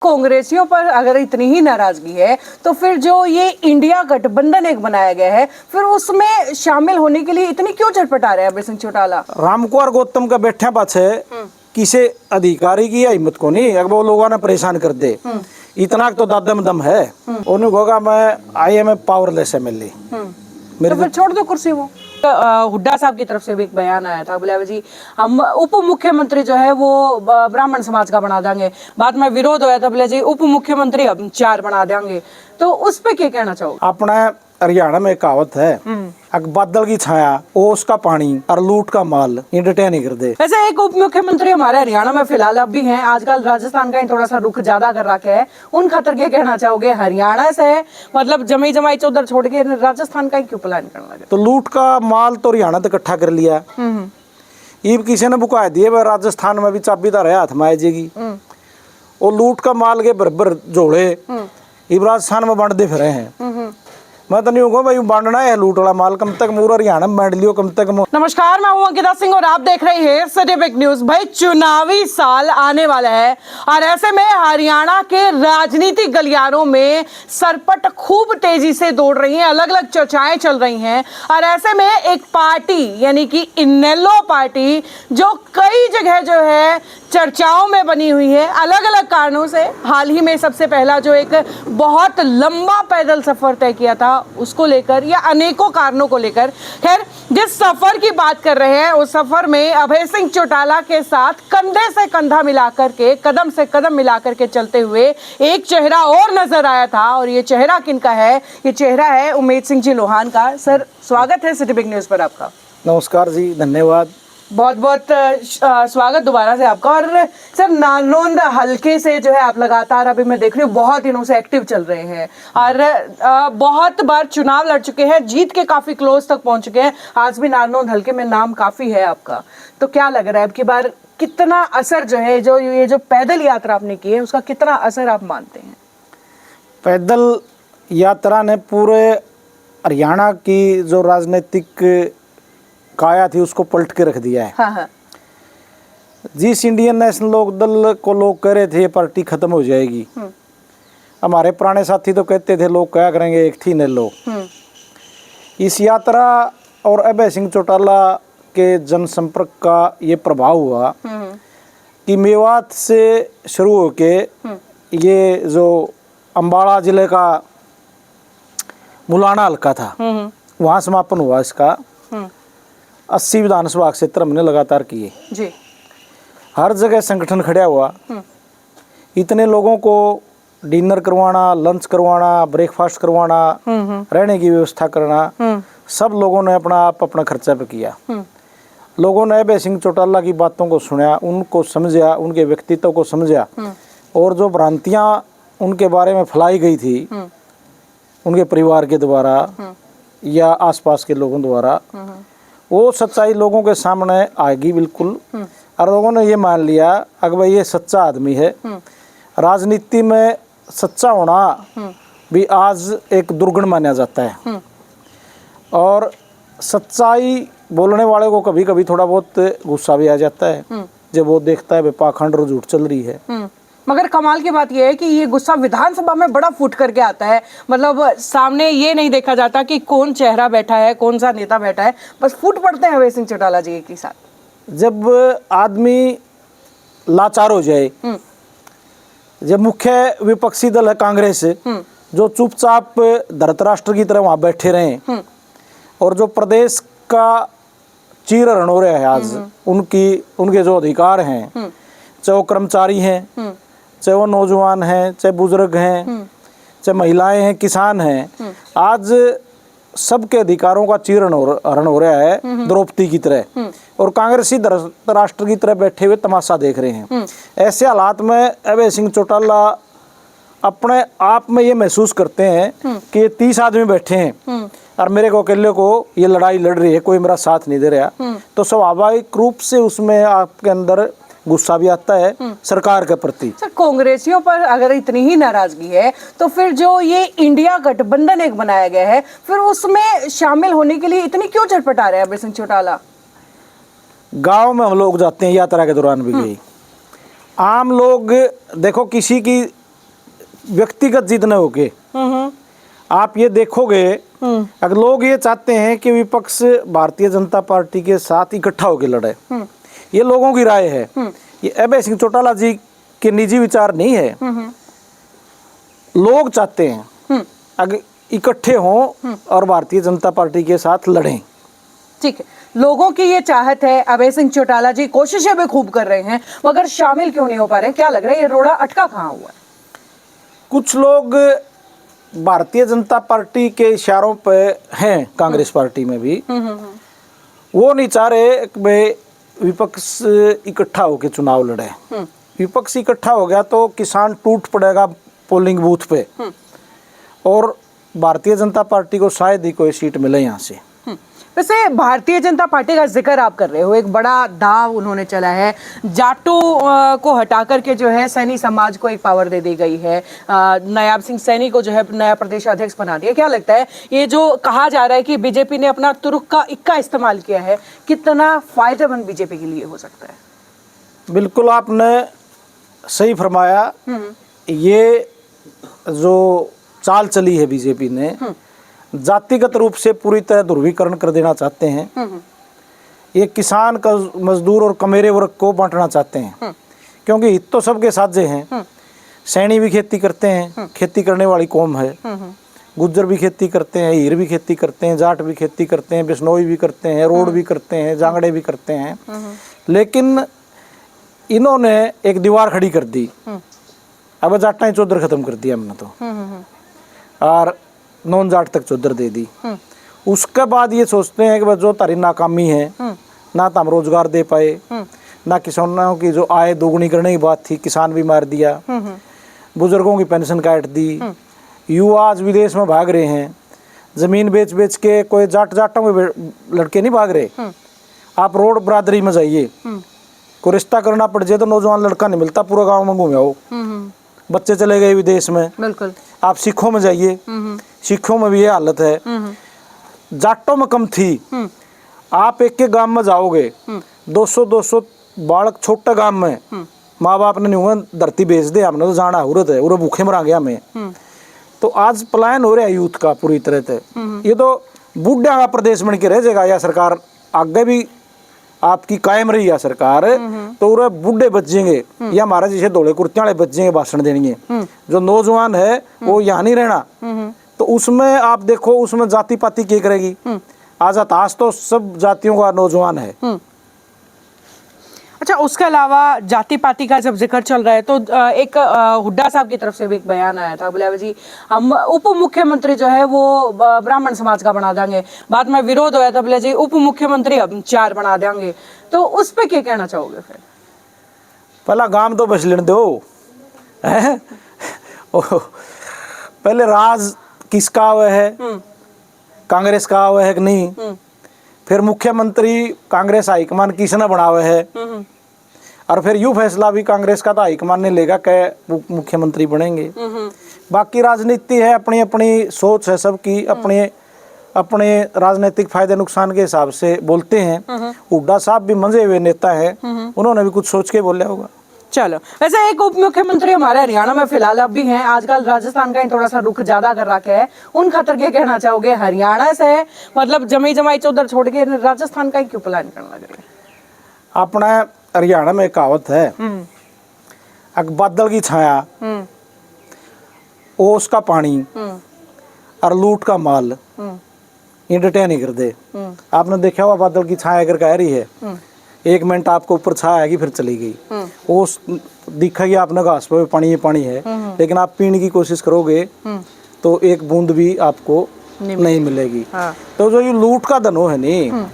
कांग्रेसियों पर अगर इतनी ही नाराजगी है तो फिर जो ये इंडिया गठबंधन एक बनाया गया है फिर उसमें शामिल होने के लिए इतनी क्यों चटपटा रहे हैं अभय सिंह चौटाला? रामकुमार गौतम का बैठा पाछे किसी अधिकारी की हिम्मत को नहीं अगर वो लोगों ने परेशान कर दे इतना तो दादम दम है उन्हें होगा मैं I am a powerless MLA तो फिर छोड़ दो कुर्सी वो। हुड्डा साहब की तरफ से भी एक बयान आया था, बोले जी हम उप मुख्यमंत्री जो है वो ब्राह्मण समाज का बना देंगे। बाद में विरोध होया था, बोले जी उप मुख्यमंत्री हम 4 बना देंगे। तो उस पे क्या कहना चाहोगे? अपना हरियाणा में कहावत है बादल की छाया ओस का पानी और लूट का माल एंटरटेन ही कर दे। वैसे एक उप मुख्यमंत्री हमारे हरियाणा में फिलहाल अब भी हैं, आजकल राजस्थान का ही थोड़ा सा रुख ज्यादा कर रखा है, उन खातर क्या कहना चाहोगे? हरियाणा से मतलब जमी जमाई उधर छोड़ के राजस्थान का ही क्यों प्लान करना लगे? तो लूट का माल तो हरियाणा तक इकट्ठा कर लिया। ईब किसी ने बुका दिए वह राजस्थान में भी चाबीदार है हाथ में आ जाएगी। वो लूट का माल के बरबर जोड़े इब राजस्थान में बांटते फिर हैं। मैं तो नहीं होगा भाई बांटना है लूट वाला माल कम तक मूर हरियाणा में बांट लियो कम तक। नमस्कार, मैं हूं अंकिता सिंह और आप देख रहे हैं सिटी बिग न्यूज। भाई चुनावी साल आने वाला है और ऐसे में हरियाणा के राजनीतिक गलियारों में सरपट खूब तेजी से दौड़ रही हैं, अलग अलग चर्चाएं चल रही हैं। और ऐसे में एक पार्टी यानी कि इनेलो पार्टी जो कई जगह जो है चर्चाओं में बनी हुई है अलग अलग कारणों से। हाल ही में सबसे पहला जो एक बहुत लंबा पैदल सफर तय किया था उसको लेकर या अनेकों कारणों को लेकर, खैर जिस सफर की बात कर रहे हैं उस सफर में अभय सिंह चौटाला के साथ कंधे से कंधा मिलाकर के कदम से कदम मिलाकर के चलते हुए एक चेहरा और नजर आया था। और ये चेहरा किनका है? ये चेहरा है उमेश सिंह जी लोहान का। सर स्वागत है सिटी बिग न्यूज पर आपका। नमस्कार जी, धन्यवाद। बहुत बहुत स्वागत दोबारा से आपका। और सर नारनौंद हल्के से जो है आप लगातार अभी मैं देख रही हूँ बहुत दिनों से एक्टिव चल रहे हैं और बहुत बार चुनाव लड़ चुके हैं, जीत के काफी क्लोज तक पहुंच चुके हैं। आज भी नारनौंद हल्के में नाम काफी है आपका, तो क्या लग रहा है अब की बार कितना असर जो है जो ये जो पैदल यात्रा आपने की है उसका कितना असर आप मानते हैं? पैदल यात्रा ने पूरे हरियाणा की जो राजनीतिक काया थी उसको पलट के रख दिया है। हाँ हाँ। जिस इंडियन नेशनल लोक दल को लोग कह रहे थे ये पार्टी खत्म हो जाएगी, हमारे पुराने साथी तो कहते थे लोग क्या करेंगे एक थी न लो। इस यात्रा और अभय सिंह चौटाला के जनसंपर्क का ये प्रभाव हुआ कि मेवात से शुरू होके ये जो अम्बाड़ा जिले का मुलाना हल्का था वहाँ समापन हुआ इसका। 80 विधानसभा क्षेत्र हमने लगातार किए जी। हर जगह संगठन खड़ा हुआ। इतने लोगों को डिनर करवाना, लंच करवाना, ब्रेकफास्ट करवाना, रहने की व्यवस्था करना, सब लोगों ने अपना खर्चा पे किया। लोगों ने अभय सिंह चौटाला की बातों को सुना, उनको समझा, उनके व्यक्तित्व को समझा और जो भ्रांतियां उनके बारे में फैलाई गई थी उनके परिवार के द्वारा या आसपास के लोगों द्वारा, वो सच्चाई लोगों के सामने आएगी बिल्कुल। और लोगों ने ये मान लिया अगर भाई ये सच्चा आदमी है। राजनीति में सच्चा होना भी आज एक दुर्गुण माना जाता है और सच्चाई बोलने वाले को कभी कभी थोड़ा बहुत गुस्सा भी आ जाता है जब वो देखता है पाखंड और झूठ चल रही है। मगर कमाल की बात यह है कि ये गुस्सा विधानसभा में बड़ा फूट करके आता है। मतलब सामने ये नहीं देखा जाता कि कौन चेहरा बैठा है, कौन सा नेता बैठा है, बस फूट पड़ते हैं अभय सिंह चौटाला जी के साथ। जब आदमी लाचार हो जाए, जब मुख्य विपक्षी दल है कांग्रेस जो चुपचाप धृतराष्ट्र की तरह वहां बैठे रहे और जो प्रदेश का चीरहरण हो रहा है आज उनके जो अधिकार हैं, चाहे वो कर्मचारी हैं, चाहे वो नौजवान हैं, चाहे बुजुर्ग हैं, चाहे महिलाएं हैं, किसान हैं, आज सबके अधिकारों का चीरहरण हो रहा है द्रौपदी की तरह और कांग्रेसी राष्ट्र की तरह बैठे हुए तमाशा देख रहे हैं। ऐसे हालात में अभय सिंह चौटाला अपने आप में ये महसूस करते हैं कि 30 आदमी बैठे हैं और मेरे को अकेले को ये लड़ाई लड़ रही है, कोई मेरा साथ नहीं दे रहा। तो स्वाभाविक रूप से उसमें आपके अंदर गुस्सा भी आता है सरकार के प्रति। सर कांग्रेसियों पर अगर इतनी ही नाराजगी है तो फिर जो ये इंडिया गठबंधन एक बनाया गया है फिर उसमें शामिल होने के लिए इतनी क्यों चटपटा रहे हैं अभय सिंह चौटाला? गांव में हम लोग जाते हैं, यात्रा के दौरान भी गई, आम लोग देखो किसी की व्यक्तिगत जिद न होके आप ये देखोगे, अगर लोग ये चाहते हैं कि विपक्ष भारतीय जनता पार्टी के साथ इकट्ठा होकर लड़े, ये लोगों की राय है, ये अभय सिंह चौटाला जी के निजी विचार नहीं है। लोग चाहते हैं अगर इकट्ठे हों और भारतीय जनता पार्टी के साथ लड़ें। ठीक है, लोगों की ये चाहत है, अभय सिंह चौटाला जी कोशिशें भी खूब कर रहे हैं, मगर शामिल क्यों नहीं हो पा रहे? क्या लग रहा है ये रोड़ा अटका कहाँ हुआ है? कुछ लोग भारतीय जनता पार्टी के इशारों पे हैं, कांग्रेस पार्टी में भी वो नहीं चाह रहे कि भाई विपक्ष इकट्ठा होकर चुनाव लड़े। विपक्ष इकट्ठा हो गया तो किसान टूट पड़ेगा पोलिंग बूथ पे और भारतीय जनता पार्टी को शायद ही कोई सीट मिले यहाँ से। वैसे भारतीय जनता पार्टी का जिक्र आप कर रहे हो, एक बड़ा दाव उन्होंने चला है, जाटों को हटा करके जो है सैनी समाज को एक पावर दे दी गई है, नायाब सिंह सैनी को जो है नया प्रदेश अध्यक्ष बना दिया। क्या लगता है ये जो कहा जा रहा है कि बीजेपी ने अपना तुरुक का इक्का इस्तेमाल किया है, कितना फायदेमंद बीजेपी के लिए हो सकता है? बिल्कुल आपने सही फरमाया। ये जो चाल चली है बीजेपी ने, जातिगत रूप से पूरी तरह ध्रुवीकरण कर देना चाहते हैं। ये किसान का मजदूर और कमेरे वर्ग को बांटना चाहते हैं, क्योंकि हित तो सबके साझे हैं। सैनी भी खेती करते हैं, खेती करने वाली कौम है, गुज्जर भी खेती करते हैं, हीर भी खेती करते हैं, जाट भी खेती करते हैं, बिश्नोई भी करते हैं, रोड भी करते हैं, जांगड़े भी करते हैं। लेकिन इन्होंने एक दीवार खड़ी कर दी, अब जाटा ही चौधर खत्म कर दिया हमने तो, और नॉन जाट तक चौधर दे दी। उसके बाद ये सोचते हैं कि जो तारी नाकामी है, ना तो हम रोजगार दे पाए, ना किसानों की जो आय दोगुनी करने की बात थी किसान भी मार दिया, बुजुर्गों की पेंशन काट दी, युवा आज विदेश में भाग रहे हैं, जमीन बेच बेच के कोई जाटों के लड़के नहीं भाग रहे। आप रोड बरादरी में जाइए, कोई रिश्ता करना पड़ जाए तो नौजवान लड़का नहीं मिलता, पूरा गाँव में घूमे आओ, बच्चे चले गए विदेश में। बिल्कुल। आप सिखों में जाइए, सिखों में भी ये हालत है। जाटों में कम थी, आप एक के गांव में जाओगे 200 बालक छोटे गांव में, माँ बाप ने नहीं हुआ धरती बेच दे, हमने तो जाना हुरत है, उरे भूखे मरा गया हमें। तो आज पलायन हो रहा है यूथ का पूरी तरह से। ये तो बूढ़ा का प्रदेश बन के रह जाएगा, या सरकार आगे भी आपकी कायम रही है सरकार, तो उरे बूढ़े बच जाएंगे, या हमारा जैसे धोले कुर्तियां वाले बच जाएंगे भाषण देने। जो नौजवान है वो यहाँ नहीं रहना। तो उसमें आप देखो, उसमें जाति पाति क्या करेगी? आज तो सब जातियों का नौजवान है। अच्छा, उसके अलावा जाति पाति का जब जिक्र चल रहा है तो एक हुड्डा साहब की तरफ से भी एक बयान आया था, बोले जी हम उप मुख्यमंत्री जो है वो ब्राह्मण समाज का बना देंगे। बाद में विरोध होया था, बोले जी उप मुख्यमंत्री हम 4 बना देंगे। तो उस पे क्या कहना चाहोगे? फिर पहला गांव तो बच लेने दो, पहले राज किसका हुआ है, कांग्रेस का हुआ है कि नहीं, फिर मुख्यमंत्री कांग्रेस हाईकमान किसने बना हुआ है, और फिर यूं फैसला भी कांग्रेस का तो हाईकमान ने लेगा कि मुख्यमंत्री बनेंगे। बाकी राजनीति है, अपनी अपनी सोच है सबकी, अपने अपने राजनीतिक फायदे नुकसान के हिसाब से बोलते हैं। हुड्डा साहब भी मंजे हुए नेता हैं, उन्होंने भी कुछ सोच के बोला होगा। चलो, वैसे एक उप मुख्यमंत्री हमारे हरियाणा में फिलहाल अब भी हैं, आजकल राजस्थान का ही थोड़ा सा रुख ज्यादा कर रखा है, उन खातर क्या कहना चाहोगे? हरियाणा से मतलब जमी जमाई चौधर छोड़ के राजस्थान का ही क्यों प्लान करने लग रहे? अपना हरियाणा में कहावत है, बादल की छाया, ओस का पानी और लूट का माल, इंटरटेन नहीं कर दे। आपने देखा हुआ बादल की छाया अगर कह रही है, 1 मिनट आपको ऊपर छाया आएगी फिर चली गई, ओस दिखेगी आपने घास पे पानी है, लेकिन आप पीने की कोशिश करोगे तो एक बूंद भी आपको नहीं मिलेगी। हाँ। तो जो ये लूट का धनो है नहीं,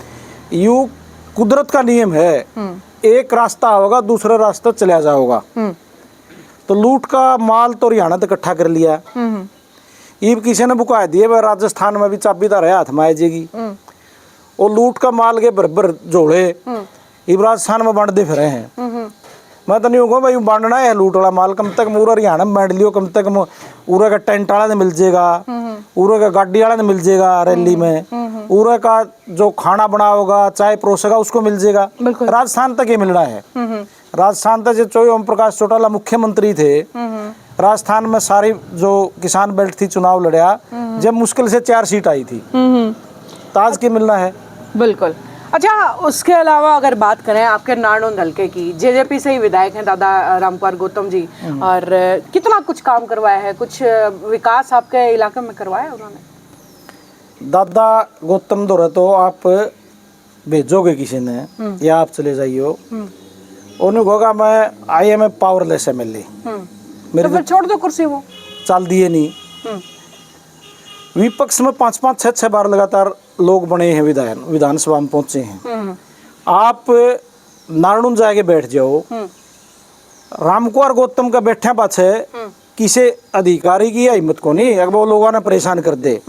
यू कुदरत का नियम है, एक रास्ता होगा दूसरा रास्ता चला जाओगा। तो लूट का माल तो हरियाणा तक इकट्ठा कर लिया, ईब किसी ने बुका दिए, वह राजस्थान में भी चाबीदार है, हाथ में आ जाएगी। और लूट का माल के बरबर जोड़े ईब राजस्थान में बांट दे फिर हैं। मैं तो नहीं होगा भाई बांटना है लूट वाला माल, कम तक पूरा हरियाणा में बांट लियो, कम तक पूरा का टेंट वाला ने मिल जाएगा, पूरा का गाड़ी वाला ने मिल जाएगा रैली में, पूरा का जो खाना बना होगा चाय परोसेगा उसको मिल जाएगा। राजस्थान तक ये मिल रहा है। राजस्थान तक जो ओम प्रकाश चौटाला मुख्यमंत्री थे, राजस्थान में सारी जो किसान बेल्ट थी चुनाव लड़या, जब मुश्किल से 4 सीट आई थी, ताज के मिलना है। बिल्कुल। अच्छा, उसके अलावा अगर बात करें आपके नारनौंद हल्के की, जेजेपी से ही विधायक हैं दादा रामकुमार गौतम जी, और कितना कुछ काम करवाया है, कुछ विकास आपके इलाके में करवाया उन्होंने? दादा गौतम दौरे तो आप भेजोगे किसी ने या आप चले जाइयो, उन्होंने कहोगा मैं I am a powerless MLA, तो फिर छोड़ दो कुर्सी, वो चाल दिए नहीं। विपक्ष में 5-5, 6-6 बार लगातार लोग बने हैं, विधानसभा में पहुंचे हैं। आप नारनौंद जाके बैठ जाओ, रामकुमार गौतम का बैठा पाछे किसी अधिकारी की हिम्मत को नहीं, अगर वो लोगों ने परेशान कर दे,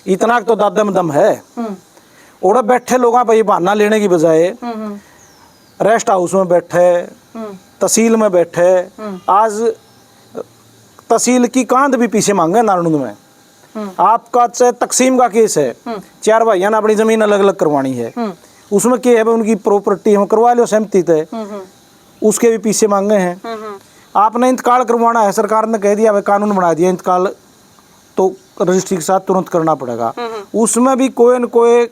इतना तो दादा में दम है। और बैठे लोग भाई बहाना लेने की बजाय रेस्ट हाउस में बैठे, तहसील में बैठे, आज तहसील की कांध भी पीछे मांगे नारनौंद में। आपका चाहे तकसीम का केस है, 4 भाइयों ने अपनी जमीन अलग अलग करवानी है, उसमें क्या है उनकी प्रॉपर्टी हम करवा लो सहमति तय, उसके भी पीछे मांगे हैं। आपने इंतकाल करवाना है, सरकार ने कह दिया, कानून बना दिया, इंतकाल तो रजिस्ट्री के साथ तुरंत करना पड़ेगा, उसमें भी कोई न कोई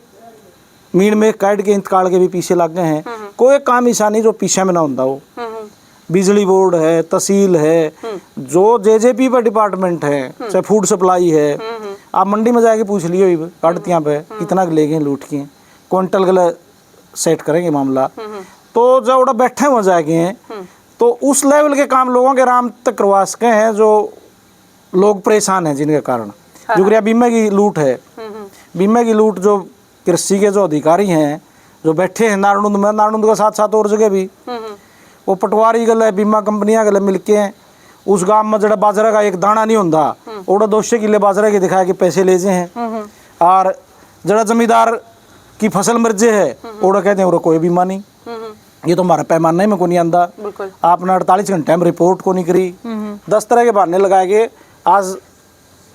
मीन में काट के इंतकाल के भी पीछे लग गए हैं। कोई काम ऐसा नहीं जो पीछे में ना होता हो। बिजली बोर्ड है, तहसील है, जो जेजेपी पर डिपार्टमेंट है, चाहे फूड सप्लाई है, आप मंडी में जाके पूछ लियो काटतियाँ पे कितना ले गए लूट के, क्विंटल गले सेट करेंगे मामला। तो जब उड़ा बैठे हो जाएंगे तो उस लेवल के काम लोगों के आराम तक करवा सके हैं, जो लोग परेशान हैं जिनके कारण। जो बीमे की लूट है, बीमे की लूट जो कृषि के जो अधिकारी हैं जो बैठे हैं नारनौंद में, नारनौंद के साथ साथ और जगह भी, वो पटवारी गले बीमा कंपनियां गले मिलके हैं, उस गांव में जरा बाजरा का एक दाना नहीं होता, ओड़ा 200 किलो बाजरा के दिखा के पैसे ले जे हैं। और जरा जमींदार की फसल मर्जे है, ओड़ा कहते हैं और कोई बीमा नहीं, ये तो हमारा पैमाना ही में को नहीं आंदा, आपने 48 घंटे में रिपोर्ट को नहीं करी। 10 तरह के बहाने लगा के आज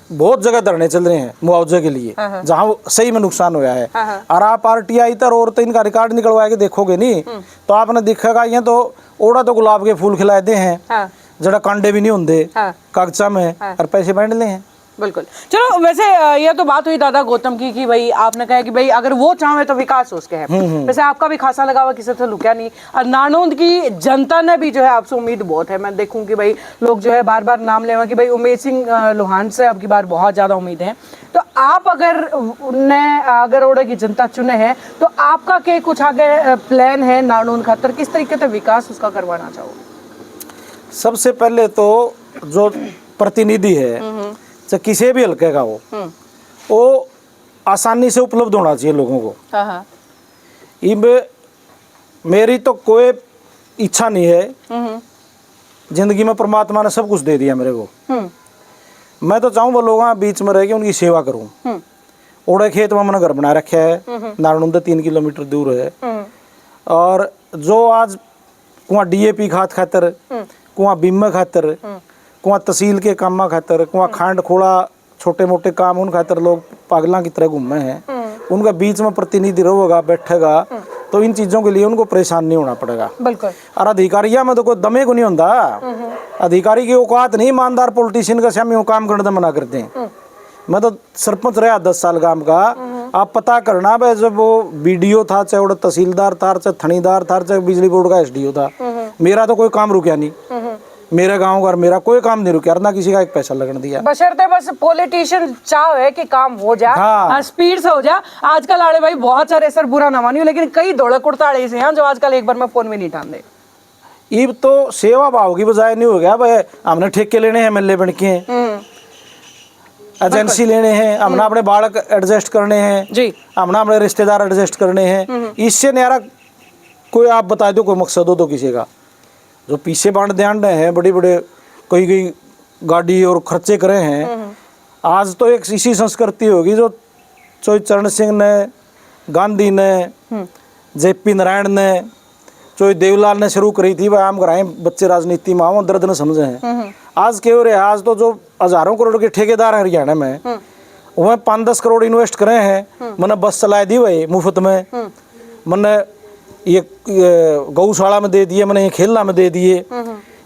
बहुत जगह धरने चल रहे हैं मुआवजे के लिए, जहाँ सही में नुकसान हुआ है। और आप RTI तर और तो इनका रिकॉर्ड निकलवा के देखोगे नहीं तो आपने दिखेगा ये तो ओड़ा तो गुलाब के फूल खिलाए दे हैं, जरा कांडे भी नहीं होंगे कागजा में, और पैसे बांट ले हैं। बिल्कुल। चलो, वैसे ये तो बात हुई दादा गौतम की कि भाई आपने कहा कि भाई अगर वो चाहे तो विकास हो उसके है, वैसे आपका भी खासा लगा हुआ, किसी से लुका नहीं, और नारनौंद की जनता ने भी जो है आपसे उम्मीद बहुत है। मैं देखूं कि भाई लोग जो है बार बार नाम लेवा कि भाई उमेश सिंह लोहान से अब की बार बहुत ज़्यादा उम्मीद है। तो आप अगर ओडे की जनता चुने हैं तो आपका क्या कुछ आगे प्लान है नारनौंद खातर, किस तरीके से विकास उसका करवाना चाहो? सबसे पहले तो जो प्रतिनिधि है चाहे किसी भी हल्के का हो, वो आसानी से उपलब्ध होना चाहिए लोगों को। इब मेरी तो कोई इच्छा नहीं है, जिंदगी में परमात्मा ने सब कुछ दे दिया मेरे को, मैं तो चाहूँ वो लोगों के बीच में रह के उनकी सेवा करूँ। ओड़े खेत में मैंने घर बना रखा है, नारनौंद 3 किलोमीटर दूर है, और जो आज कुआं DAP खाद खातर, कुआं बीमा खातर, कुआं तहसील के कामा खातर, कुआं खांड खोड़ा छोटे मोटे काम उन खातर लोग पागलों की तरह घूमे हैं, उनका बीच में प्रतिनिधि रहेगा बैठेगा तो इन चीजों के लिए उनको परेशान नहीं होना पड़ेगा। बिल्कुल। और अधिकारिया में तो कोई दमे को नहीं होता, अधिकारी की औकात नहीं, ईमानदार पॉलिटिशियन का सामने काम करने मना करते हैं। मैं तो सरपंच रहा 10 साल गांव का, आप पता करना भाई, जब वो BDO था, चाहे वो तहसीलदार था, चाहे थानेदार था, चाहे बिजली बोर्ड का SDO था, मेरा तो कोई काम रुका नहीं, मेरे गांव का मेरा कोई काम नहीं रुका, ना किसी का एक पैसा लगन दिया। बशर्ते बस पॉलिटिशियन चाहे कि काम हो जाए, हाँ, स्पीड से हो जाए। आजकल आड़े भाई बहुत सारे, सर बुरा ना मानियो, लेकिन कई दौड़े कुड़ताड़े ऐसे हैं जो आजकल एक बार में फोन में नहीं ठान दे। अब तो सेवा भाव की बजाय नहीं हो गया भाई, हमने ठेके लेने हैं MLA बन के, एजेंसी लेने हैं, हमने अपने बालक एडजस्ट करने हैं जी, हमने अपने रिश्तेदार एडजस्ट करने हैं, इससे न्यारा कोई आप बता दो कोई मकसद हो तो किसी का। जो पीछे बांट ध्यान रहे हैं, बड़ी बड़े कई गाड़ी और खर्चे करे हैं, आज तो एक इसी संस्कृति होगी जो चरण सिंह ने, गांधी ने, JP नारायण ने, देवलाल ने शुरू करी थी, भाई आम कराए बच्चे राजनीति में आओ, दर्द न समझे हैं। आज क्यों रहे, आज तो जो हजारों करोड़ के ठेकेदार हैं हरियाणा में, वह 5-10 करोड़ इन्वेस्ट करे हैं, मैंने बस चलाए दी भाई मुफ्त में, मैंने ये गौशाला में दे दिए, मैंने ये खेलना में दे दिए,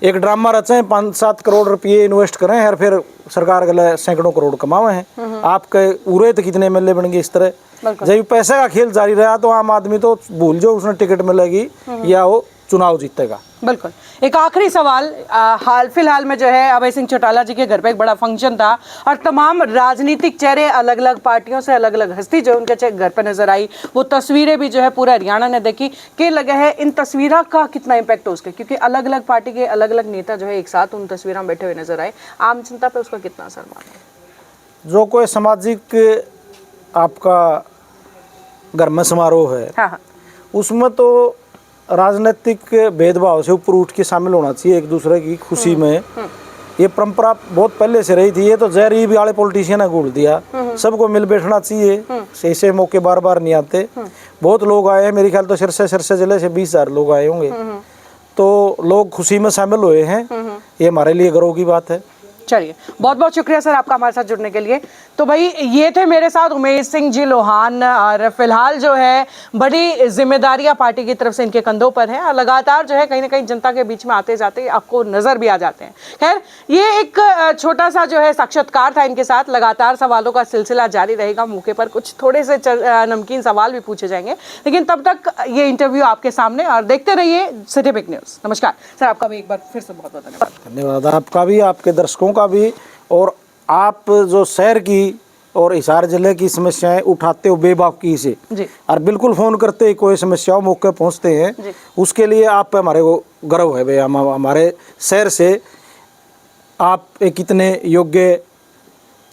एक ड्रामा रचे 5-7 करोड़ रुपये इन्वेस्ट करें और फिर सरकार गले सैकड़ों करोड़ कमावे हैं। आपके उरे तो कितने मिलने बन गए इस तरह। जब पैसे का खेल जारी रहा तो आम आदमी तो भूल जो उसने टिकट मिलेगी या वो चुनाव जीतेगा। बिल्कुल। एक आखिरी सवाल, हाल फिलहाल में जो है अभय सिंह चौटाला जी के घर पे एक बड़ा फंक्शन था और तमाम राजनीतिक चेहरे अलग अलग पार्टियों से अलग अलग हस्ती जो उनके घर पे नजर आई, वो तस्वीरें भी जो है पूरा हरियाणा ने देखी। के लगे है इन तस्वीरों का कितना इम्पैक्ट हो उसके, क्योंकि अलग अलग पार्टी के अलग अलग नेता जो है एक साथ उन तस्वीरों में बैठे हुए नजर आए, आम जनता पे उसका कितना असर माना? जो कोई सामाजिक आपका घर में समारोह है, हाँ। उसमें तो राजनीतिक भेदभाव से ऊपर उठ के शामिल होना चाहिए एक दूसरे की खुशी में। ये परंपरा बहुत पहले से रही थी, ये तो जहरीब वाले पॉलिटिशियन ने घोल दिया। सबको मिल बैठना चाहिए, ऐसे मौके बार बार नहीं आते। बहुत लोग आए हैं, मेरे ख्याल तो सिरसे जिले से 20,000 लोग आए होंगे, तो लोग खुशी में शामिल हुए हैं, ये हमारे लिए गर्व की बात है। चलिए, बहुत बहुत शुक्रिया सर आपका हमारे साथ जुड़ने के लिए। तो भाई ये थे मेरे साथ उमेश सिंह जी लोहान, और फिलहाल जो है बड़ी जिम्मेदारियां पार्टी की तरफ से इनके कंधों पर हैं और लगातार जो है कहीं ना कहीं जनता के बीच में आते जाते आपको नजर भी आ जाते हैं। खैर, ये एक छोटा सा जो है साक्षात्कार था इनके साथ, लगातार सवालों का सिलसिला जारी रहेगा। मौके पर कुछ थोड़े से नमकीन सवाल भी पूछे जाएंगे, लेकिन तब तक ये इंटरव्यू आपके सामने, और देखते रहिए सिटी बिग न्यूज। नमस्कार सर, आपका भी एक बार फिर से बहुत बहुत धन्यवाद। धन्यवाद आपका भी, आपके दर्शकों का भी, और आप जो शहर की और हिसार जिले की समस्याएं उठाते हो बेबाकी से जी, और बिल्कुल फोन करते ही कोई समस्याओं मौके पहुंचते हैं जी, उसके लिए आप पे हमारे को गर्व है भाई। हम हमारे शहर से आप एक इतने योग्य